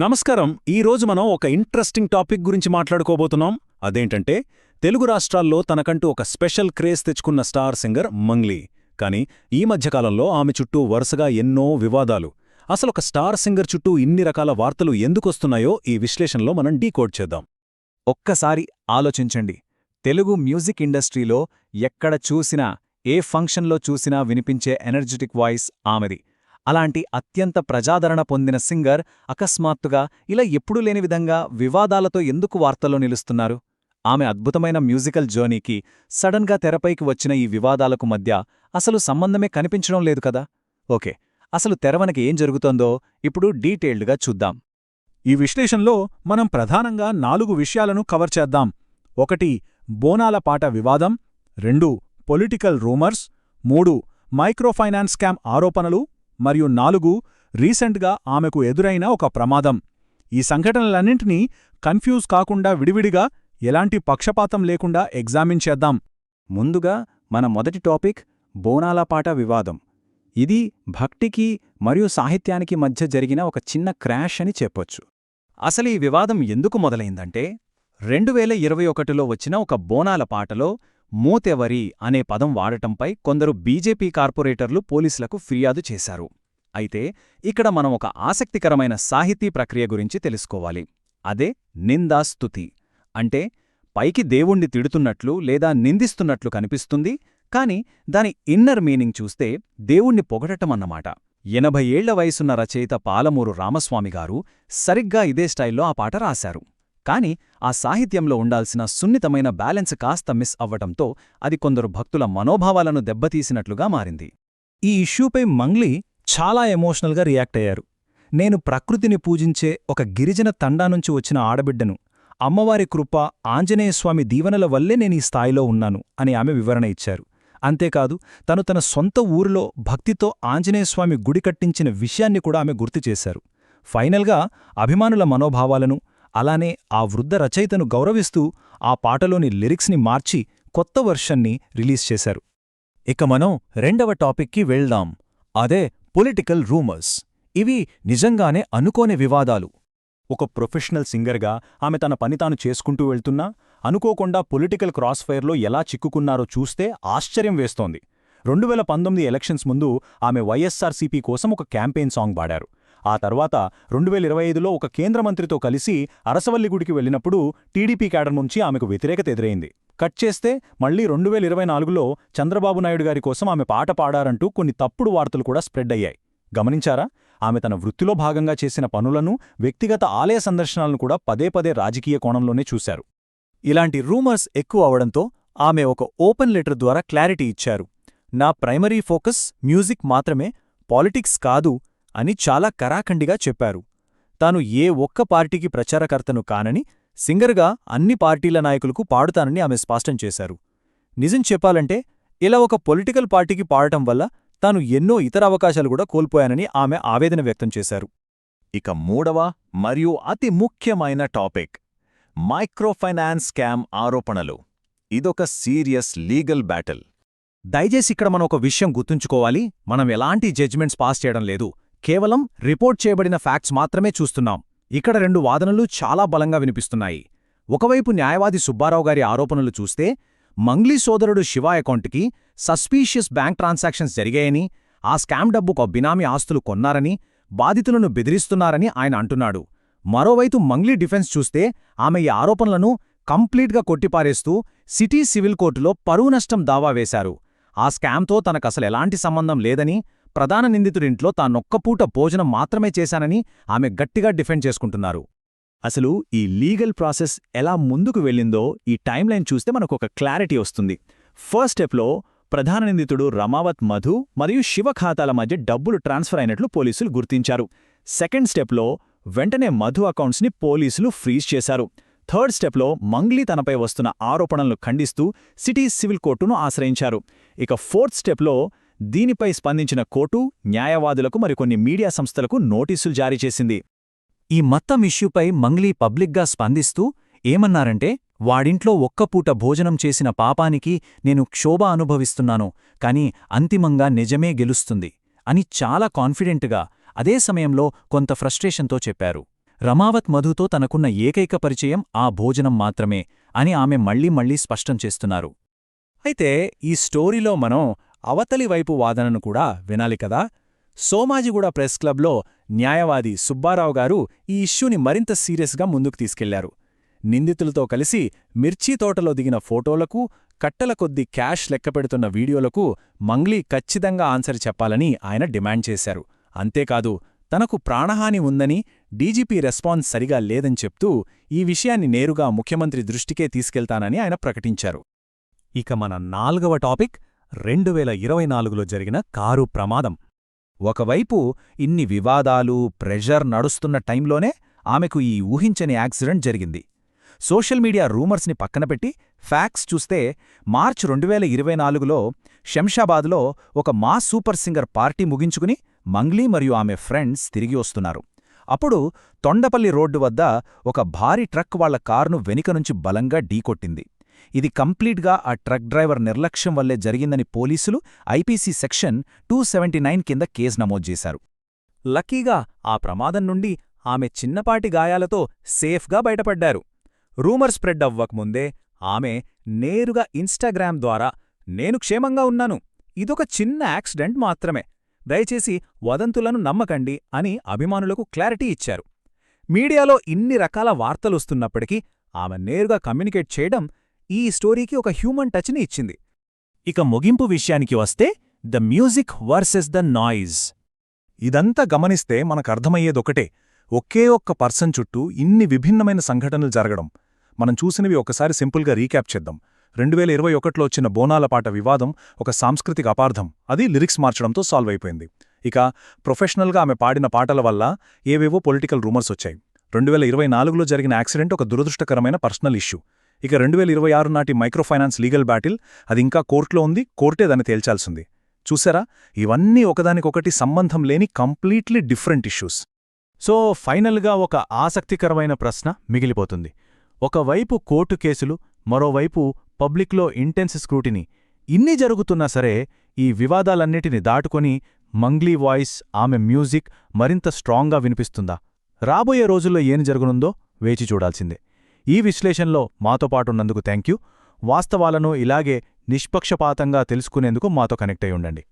నమస్కారం. ఈరోజు మనం ఒక ఇంట్రెస్టింగ్ టాపిక్ గురించి మాట్లాడుకోబోతున్నాం. అదేంటంటే తెలుగు రాష్ట్రాల్లో తనకంటూ ఒక స్పెషల్ క్రేజ్ తెచ్చుకున్న స్టార్ సింగర్ మంగ్లీ. కానీ ఈ మధ్యకాలంలో ఆమె చుట్టూ వరుసగా ఎన్నో వివాదాలు. అసలొక స్టార్ సింగర్ చుట్టూ ఇన్ని రకాల వార్తలు ఎందుకొస్తున్నాయో ఈ విశ్లేషణలో మనం డీకోడ్ చేద్దాం. ఒక్కసారి ఆలోచించండి. తెలుగు మ్యూజిక్ ఇండస్ట్రీలో ఎక్కడ చూసినా, ఏ ఫంక్షన్లో చూసినా వినిపించే ఎనర్జెటిక్ వాయిస్ ఆమెది. అలాంటి అత్యంత ప్రజాదరణ పొందిన సింగర్ అకస్మాత్తుగా ఇలా ఎప్పుడూ లేని విధంగా వివాదాలతో ఎందుకు వార్తల్లో నిలుస్తున్నారు? ఆమె అద్భుతమైన మ్యూజికల్ జర్నీకి సడన్గా తెరపైకి వచ్చిన ఈ వివాదాలకు మధ్య అసలు సంబంధమే కనిపించడం లేదు కదా? ఓకే, అసలు తెరవనకి ఏం జరుగుతోందో ఇప్పుడు డీటెయిల్డ్గా చూద్దాం. ఈ విశ్లేషణలో మనం ప్రధానంగా 4 విషయాలను కవర్ చేద్దాం. 1. బోనాల పాట వివాదం. 2. Political rumours. 3. మైక్రోఫైనాన్స్ స్కామ్ ఆరోపణలు. మరియు 4. రీసెంట్గా ఆమెకు ఎదురైన ఒక ప్రమాదం. ఈ సంఘటనలన్నింటినీ కన్ఫ్యూజ్ కాకుండా విడివిడిగా, ఎలాంటి పక్షపాతం లేకుండా ఎగ్జామిన్ చేద్దాం. ముందుగా మన మొదటి టాపిక్ బోనాల పాట వివాదం. ఇది భక్తికి మరియు సాహిత్యానికి మధ్య జరిగిన ఒక చిన్న క్రాష్ అని చెప్పొచ్చు. అసలు ఈ వివాదం ఎందుకు మొదలైందంటే 2021లో వచ్చిన ఒక బోనాల పాటలో మూతెవరి అనే పదం వాడటంపై కొందరు బీజేపీ కార్పొరేటర్లు పోలీసులకు ఫిర్యాదు చేశారు. అయితే ఇక్కడ మనం ఒక ఆసక్తికరమైన సాహితీ ప్రక్రియ గురించి తెలుసుకోవాలి. అదే నిందాస్తుతి. అంటే పైకి దేవుణ్ణి తిడుతున్నట్లు లేదా నిందిస్తున్నట్లు కనిపిస్తుంది, కాని దాని ఇన్నర్ మీనింగ్ చూస్తే దేవుణ్ణి పొగడటమన్నమాట. 80 ఏళ్ల వయసున్న రచయిత పాలమూరు రామస్వామిగారు సరిగ్గా ఇదే స్టైల్లో ఆ పాట రాశారు. కాని ఆ సాహిత్యంలో ఉండాల్సిన సున్నితమైన బ్యాలెన్స్ కాస్త మిస్ అవ్వటంతో అది కొందరు భక్తుల మనోభావాలను దెబ్బతీసినట్లుగా మారింది. ఈ ఇష్యూపై మంగ్లీ చాలా ఎమోషనల్గా రియాక్ట్ అయ్యారు. నేను ప్రకృతిని పూజించే ఒక గిరిజన తండానుంచి వచ్చిన ఆడబిడ్డను. అమ్మవారి కృప, ఆంజనేయస్వామి దీవెనల వల్లే నేనీ స్థాయిలో ఉన్నాను అని ఆమె వివరణ ఇచ్చారు. అంతేకాదు, తన సొంత ఊరిలో భక్తితో ఆంజనేయస్వామి గుడి కట్టించిన విషయాన్ని కూడా ఆమె గుర్తుచేశారు. ఫైనల్గా అభిమానుల మనోభావాలను, అలానే ఆ వృద్ధ రచయితను గౌరవిస్తూ ఆ పాటలోని లిరిక్స్ని మార్చి కొత్త వర్షన్ని రిలీజ్ చేశారు. ఇక మనం రెండవ టాపిక్కి వెళ్దాం. అదే పొలిటికల్ రూమర్స్. ఇవి నిజంగానే అనుకోని వివాదాలు. ఒక ప్రొఫెషనల్ సింగర్గా ఆమె తన పని తాను చేసుకుంటూ వెళ్తున్నా అనుకోకుండా పొలిటికల్ క్రాస్ఫైర్లో ఎలా చిక్కుకున్నారో చూస్తే ఆశ్చర్యం వేస్తోంది. 2019 ఎలక్షన్స్ ముందు ఆమె వైఎస్సార్సీపీ కోసం ఒక క్యాంపెయిన్ సాంగ్ పాడారు. ఆ తర్వాత 2025లో ఒక కేంద్ర మంత్రితో కలిసి అరసవల్లి గుడికి వెళ్లినప్పుడు టీడీపీ క్యాడర్ నుంచి ఆమెకు వ్యతిరేకత ఎదురైంది. కట్ చేస్తే మళ్లీ 2024లో చంద్రబాబు నాయుడు గారి కోసం ఆమె పాట పాడారంటూ కొన్ని తప్పుడు వార్తలు కూడా స్ప్రెడ్ అయ్యాయి. గమనించారా? ఆమె తన వృత్తిలో భాగంగా చేసిన పనులను, వ్యక్తిగత ఆలయ సందర్శనాలను కూడా పదే పదే రాజకీయ కోణంలోనే చూశారు. ఇలాంటి రూమర్స్ ఎక్కువ అవడంతో ఆమె ఒక ఓపెన్ లెటర్ ద్వారా క్లారిటీ ఇచ్చారు. నా ప్రైమరీ ఫోకస్ మ్యూజిక్ మాత్రమే, పాలిటిక్స్ కాదు అని చాలా కరాఖండిగా చెప్పారు. తాను ఏ ఒక్క పార్టీకి ప్రచారకర్తను కానని, సింగర్గా అన్ని పార్టీల నాయకులకు పాడుతానని ఆమె స్పష్టం చేశారు. నిజం చెప్పాలంటే ఇలా ఒక పొలిటికల్ పార్టీకి పాడటం వల్ల తాను ఎన్నో ఇతర అవకాశాలు కూడా కోల్పోయానని ఆమె ఆవేదన వ్యక్తం చేశారు. ఇక మూడవ మరియు అతి ముఖ్యమైన టాపిక్ మైక్రోఫైనాన్స్ స్కామ్ ఆరోపణలు. ఇదొక సీరియస్ లీగల్ బ్యాటిల్. దయచేసి ఇక్కడ మనం ఒక విషయం గుర్తుంచుకోవాలి. మనం ఎలాంటి జడ్జిమెంట్స్ పాస్ చేయడం లేదు, కేవలం రిపోర్ట్ చేయబడిన ఫ్యాక్ట్స్ మాత్రమే చూస్తున్నాం. ఇక్కడ 2 వాదనలు చాలా బలంగా వినిపిస్తున్నాయి. ఒకవైపు న్యాయవాది సుబ్బారావు గారి ఆరోపణలు చూస్తే మంగ్లీ సోదరుడు శివ అకౌంట్కి సస్పీషియస్ బ్యాంక్ ట్రాన్సాక్షన్స్ జరిగాయని, ఆ స్కామ్ డబ్బుకు బినామీ ఆస్తులు కొన్నారని, బాధితులను బెదిరిస్తున్నారని ఆయన అంటున్నాడు. మరోవైపు మంగ్లీ డిఫెన్స్ చూస్తే ఆమె ఈ ఆరోపణలను కంప్లీట్గా కొట్టిపారేస్తూ సిటీ సివిల్ కోర్టులో పరువు నష్టం దావా వేశారు. ఆ స్కామ్తో తనకసలెలాంటి సంబంధం లేదని, ప్రధాన నిందితుడింట్లో తానొక్కపూట భోజనం మాత్రమే చేశానని ఆమె గట్టిగా డిఫెండ్ చేసుకుంటున్నారు. అసలు ఈ లీగల్ ప్రాసెస్ ఎలా ముందుకు వెళ్ళిందో ఈ టైమ్లైన్ చూస్తే మనకొక క్లారిటీ వస్తుంది. ఫస్ట్ స్టెప్లో ప్రధాన నిందితుడు రమావత్ మధు మరియు శివ ఖాతాల మధ్య డబ్బులు ట్రాన్స్ఫర్ అయినట్లు పోలీసులు గుర్తించారు. సెకండ్ స్టెప్లో వెంటనే మధు అకౌంట్స్ని పోలీసులు ఫ్రీజ్ చేశారు. థర్డ్ స్టెప్లో మంగ్లీ తనపై వస్తున్న ఆరోపణలను ఖండిస్తూ సిటీ సివిల్ కోర్టును ఆశ్రయించారు. ఇక ఫోర్త్ స్టెప్లో దీనిపై స్పందించిన కోర్టు న్యాయవాదులకు మరికొన్ని మీడియా సంస్థలకు నోటీసులు జారీ చేసింది. ఈ మొత్తం ఇష్యూపై మంగ్లీ పబ్లిక్గా స్పందిస్తూ ఏమన్నారంటే, వాడింట్లో ఒక్కపూట భోజనం చేసిన పాపానికి నేను క్షోభ అనుభవిస్తున్నాను, కాని అంతిమంగా నిజమే గెలుస్తుంది అని చాలా కాన్ఫిడెంట్గా, అదే సమయంలో కొంత ఫ్రస్ట్రేషన్తో చెప్పారు. రమావత్ మధుతో తనకున్న ఏకైక పరిచయం ఆ భోజనం మాత్రమే అని ఆమె మళ్లీ మళ్లీ స్పష్టం చేస్తున్నారు. అయితే ఈ స్టోరీలో మనం అవతలి వైపు వాదనను కూడా వినాలి కదా. సోమాజిగూడ ప్రెస్ క్లబ్లో న్యాయవాది సుబ్బారావు గారు ఈ ఇష్యూని మరింత సీరియస్గా ముందుకు తీసుకెళ్లారు. నిందితులతో కలిసి మిర్చి తోటలో దిగిన ఫోటోలకు, కట్టల కొద్దీ క్యాష్ లెక్కపెడుతున్న వీడియోలకు మంగ్లీ ఖచ్చితంగా ఆన్సర్ చెప్పాలని ఆయన డిమాండ్ చేశారు. అంతేకాదు, తనకు ప్రాణహాని ఉందని, డీజీపీ రెస్పాన్స్ సరిగా లేదని చెప్తూ ఈ విషయాన్ని నేరుగా ముఖ్యమంత్రి దృష్టికే తీసుకెళ్తానని ఆయన ప్రకటించారు. ఇక మన 4వ టాపిక్ 2024లో జరిగిన కారు ప్రమాదం. ఒకవైపు ఇన్ని వివాదాలు, ప్రెషర్ నడుస్తున్న టైంలోనే ఆమెకు ఈ ఊహించని యాక్సిడెంట్ జరిగింది. సోషల్ మీడియా రూమర్స్ని పక్కనపెట్టి ఫ్యాక్ట్స్ చూస్తే మార్చ్ 2024లో శంషాబాద్లో ఒక మాస్ సూపర్ సింగర్ పార్టీ ముగించుకుని మంగ్లీ మరియు ఆమె ఫ్రెండ్స్ తిరిగి వస్తున్నారు. అప్పుడు తొండపల్లి రోడ్డు వద్ద ఒక భారీ ట్రక్ వాళ్ల కారును వెనుక నుంచి బలంగా ఢీకొట్టింది. ఇది కంప్లీట్గా ఆ ట్రక్ డ్రైవర్ నిర్లక్ష్యం వల్లే జరిగిందని పోలీసులు ఐపీసీ సెక్షన్ 279 కింద కేసు నమోదు చేశారు. లక్కీగా ఆ ప్రమాదం నుండి ఆమె చిన్నపాటి గాయాలతో సేఫ్గా బయటపడ్డారు. రూమర్ స్ప్రెడ్ అవ్వకముందే ఆమె నేరుగా ఇన్స్టాగ్రామ్ ద్వారా నేను క్షేమంగా ఉన్నాను, ఇదొక చిన్న యాక్సిడెంట్ మాత్రమే, దయచేసి వదంతులను నమ్మకండి అని అభిమానులకు క్లారిటీ ఇచ్చారు. మీడియాలో ఇన్ని రకాల వార్తలొస్తున్నప్పటికీ ఆమె నేరుగా కమ్యూనికేట్ చేయడం ఈ స్టోరీకి ఒక హ్యూమన్ టచ్ని ఇచ్చింది. ఇక ముగింపు విషయానికి వస్తే ద మ్యూజిక్ వర్సెస్ ద నాయిజ్. ఇదంతా గమనిస్తే మనకర్థమయ్యేదొకటే, ఒకే ఒక్క పర్సన్ చుట్టూ ఇన్ని విభిన్నమైన సంఘటనలు జరగడం. మనం చూసినవి ఒకసారి సింపుల్గా రీక్యాప్ చేద్దాం. 2021లో వచ్చిన బోనాల పాట వివాదం ఒక సాంస్కృతిక అపార్థం, అది లిరిక్స్ మార్చడంతో సాల్వ్ అయిపోయింది. ఇక ప్రొఫెషనల్గా ఆమె పాడిన పాటల వల్ల ఏవేవో పొలిటికల్ రూమర్స్ వచ్చాయి. 2024లో జరిగిన యాక్సిడెంట్ ఒక దురదృష్టకరమైన పర్సనల్ ఇష్యూ. ఇక 2026 నాటి మైక్రోఫైనాన్స్ లీగల్ బ్యాటిల్, అది ఇంకా కోర్టులో ఉంది, కోర్టే దాన్ని తేల్చాల్సింది. చూసారా, ఇవన్నీ ఒకదానికొకటి సంబంధం లేని కంప్లీట్లీ డిఫరెంట్ ఇష్యూస్. సో ఫైనల్గా ఒక ఆసక్తికరమైన ప్రశ్న మిగిలిపోతుంది. ఒకవైపు కోర్టు కేసులు, మరోవైపు పబ్లిక్లో ఇంటెన్స్ స్క్రూటినీ. ఇన్ని జరుగుతున్నా సరే ఈ వివాదాలన్నిటిని దాటుకొని మంగ్లీ వాయిస్, ఆమె మ్యూజిక్ మరింత స్ట్రాంగ్గా వినిపిస్తుందా? రాబోయే రోజుల్లో ఏం జరగనుందో వేచి చూడాల్సిందే. ఈ విశ్లేషణలో మాతో పాటున్నందుకు థ్యాంక్యూ. వాస్తవాలను ఇలాగే నిష్పక్షపాతంగా తెలుసుకునేందుకు మాతో కనెక్ట్ అయి ఉండండి.